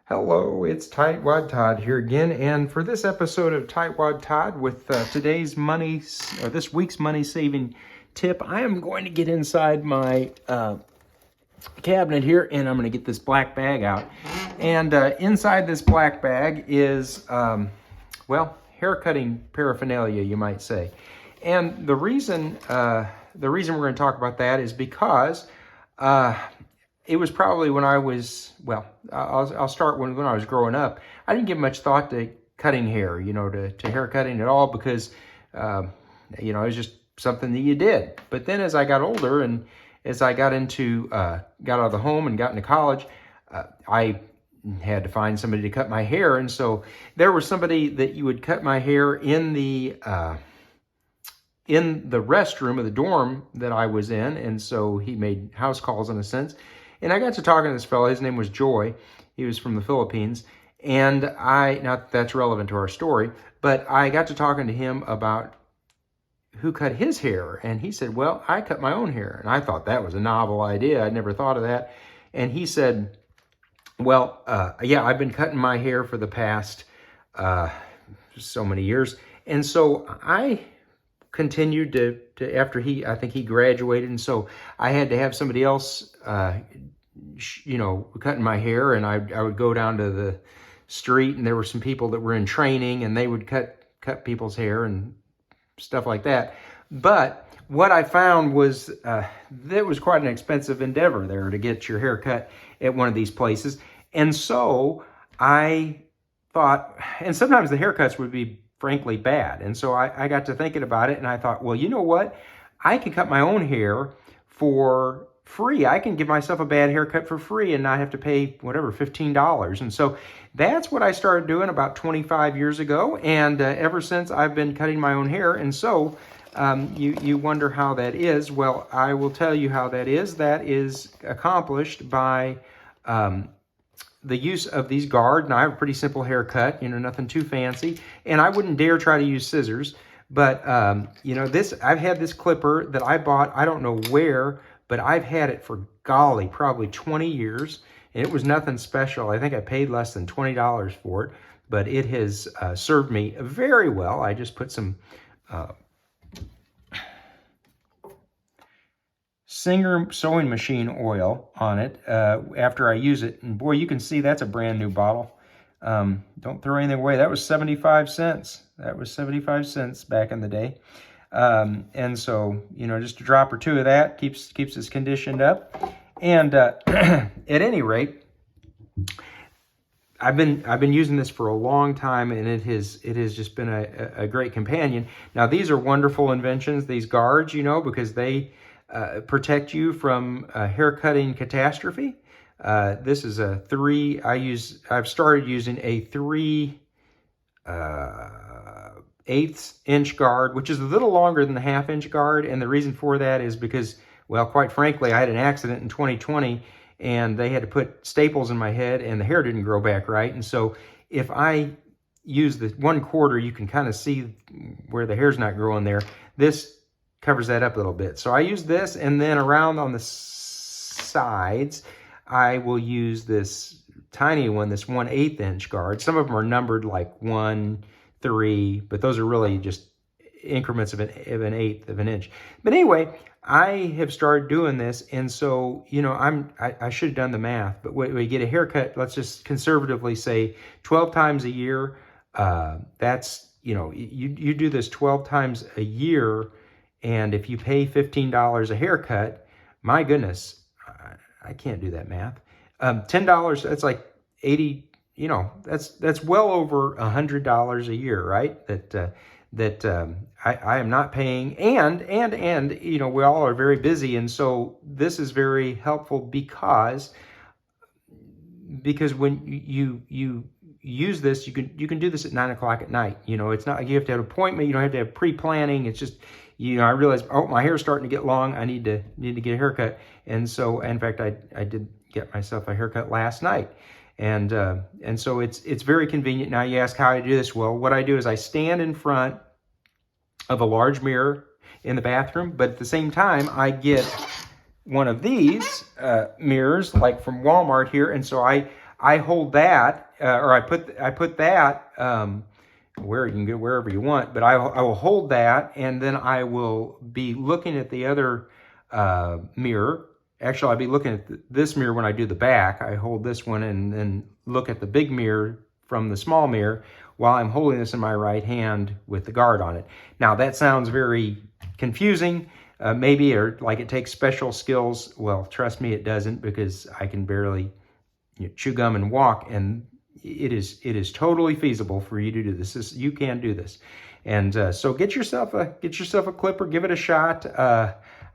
Hello, it's Tightwad Todd here again, and for this episode of Tightwad Todd with this week's money saving tip, I am going to get inside my cabinet here, and I'm going to get this black bag out. And inside this black bag is, hair cutting paraphernalia, you might say. And the reason we're going to talk about that is because it was probably when I was, I'll start when I was growing up. I didn't give much thought to cutting hair, to hair cutting at all because, it was just something that you did. But then as I got older and as I got out of the home and got into college, I had to find somebody to cut my hair. And so there was somebody that you would cut my hair in the restroom of the dorm that I was in. And so he made house calls in a sense. And I got to talking to this fellow. His name was Joy. He was from the Philippines. And not that that's relevant to our story, but I got to talking to him about who cut his hair. And he said, well, I cut my own hair. And I thought that was a novel idea. I'd never thought of that. And he said, well, I've been cutting my hair for the past so many years. And so I continued to after I think he graduated. And so I had to have somebody else, cutting my hair. And I would go down to the street and there were some people that were in training and they would cut people's hair and stuff like that. But what I found was that was quite an expensive endeavor there to get your hair cut at one of these places. And so I thought, and sometimes the haircuts would be frankly bad. And so I got to thinking about it and I thought, well, you know what? I can cut my own hair for free. I can give myself a bad haircut for free and not have to pay whatever, $15. And so that's what I started doing about 25 years ago. And ever since I've been cutting my own hair. And so you wonder how that is. Well, I will tell you how that is. That is accomplished by the use of these guards. And I have a pretty simple haircut, nothing too fancy. And I wouldn't dare try to use scissors. But, I've had this clipper that I bought, I don't know where, but I've had it for, golly, probably 20 years. And it was nothing special. I think I paid less than $20 for it. But it has served me very well. I just put some Singer sewing machine oil on it after I use it. And boy, you can see that's a brand new bottle. Don't throw anything away. That was 75 cents. That was 75 cents back in the day. And so, just a drop or two of that keeps us conditioned up. And at any rate, I've been using this for a long time, and it has just been a great companion. Now, these are wonderful inventions, these guards, because they protect you from hair cutting catastrophe. This is a 3. I've started using a 3/8 inch guard, which is a little longer than the 1/2 inch guard. And the reason for that is because, well, quite frankly, I had an accident in 2020 and they had to put staples in my head and the hair didn't grow back right. And so if I use the 1/4, you can kind of see where the hair's not growing there. This covers that up a little bit. So I use this, and then around on the sides, I will use this tiny one, this 1/8 inch guard. Some of them are numbered like 1, 3, but those are really just increments of an 1/8 of an inch. But anyway, I have started doing this, and so, I should have done the math, but when we get a haircut, let's just conservatively say 12 times a year, that's, you do this 12 times a year, and if you pay $15 a haircut, my goodness, I can't do that math. $10, that's like 80, that's well over $100 a year, right? That I am not paying, and we all are very busy, and so this is very helpful because when you use this, you can do this at 9 o'clock at night. It's not like you have to have an appointment. You don't have to have pre-planning. It's just, I realized, oh, my hair's starting to get long. I need to get a haircut. And so, in fact, I did get myself a haircut last night. And so it's very convenient. Now you ask how I do this. Well, what I do is I stand in front of a large mirror in the bathroom, but at the same time, I get one of these mirrors, like from Walmart here. And so I I hold that, or I put that where you can get wherever you want, but I will hold that, and then I will be looking at the other mirror. Actually, I'll be looking at this mirror when I do the back. I hold this one and then look at the big mirror from the small mirror while I'm holding this in my right hand with the guard on it. Now, that sounds very confusing, maybe, or like it takes special skills. Well, trust me, it doesn't, because I can barely chew gum and walk, and it is totally feasible for you to do this. You can do this, and so get yourself a clipper, give it a shot.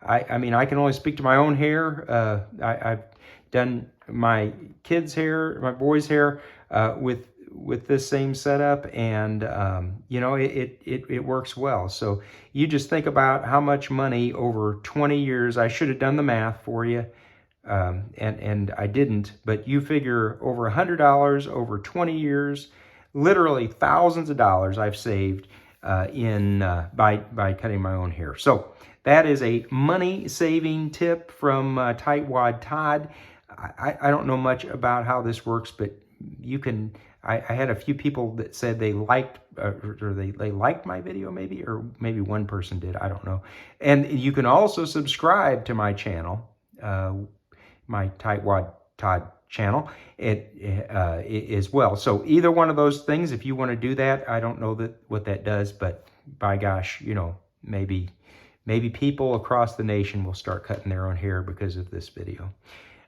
I mean, I can only speak to my own hair. I've done my kids' hair, my boys' hair with this same setup, and you know, it works well. So you just think about how much money over 20 years. I should have done the math for you. And I didn't, but you figure over $100 over 20 years, literally thousands of dollars I've saved by cutting my own hair. So that is a money-saving tip from Tightwad Todd. I don't know much about how this works, but you can. I had a few people that said they liked or they liked my video, maybe, or maybe one person did. I don't know. And you can also subscribe to my channel. My Tightwad Todd channel as well. So either one of those things, if you want to do that, I don't know what that does, but by gosh, you know, maybe people across the nation will start cutting their own hair because of this video.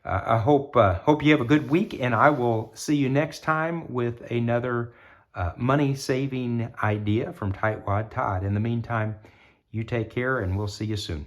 I hope you have a good week, and I will see you next time with another money-saving idea from Tightwad Todd. In the meantime, you take care, and we'll see you soon.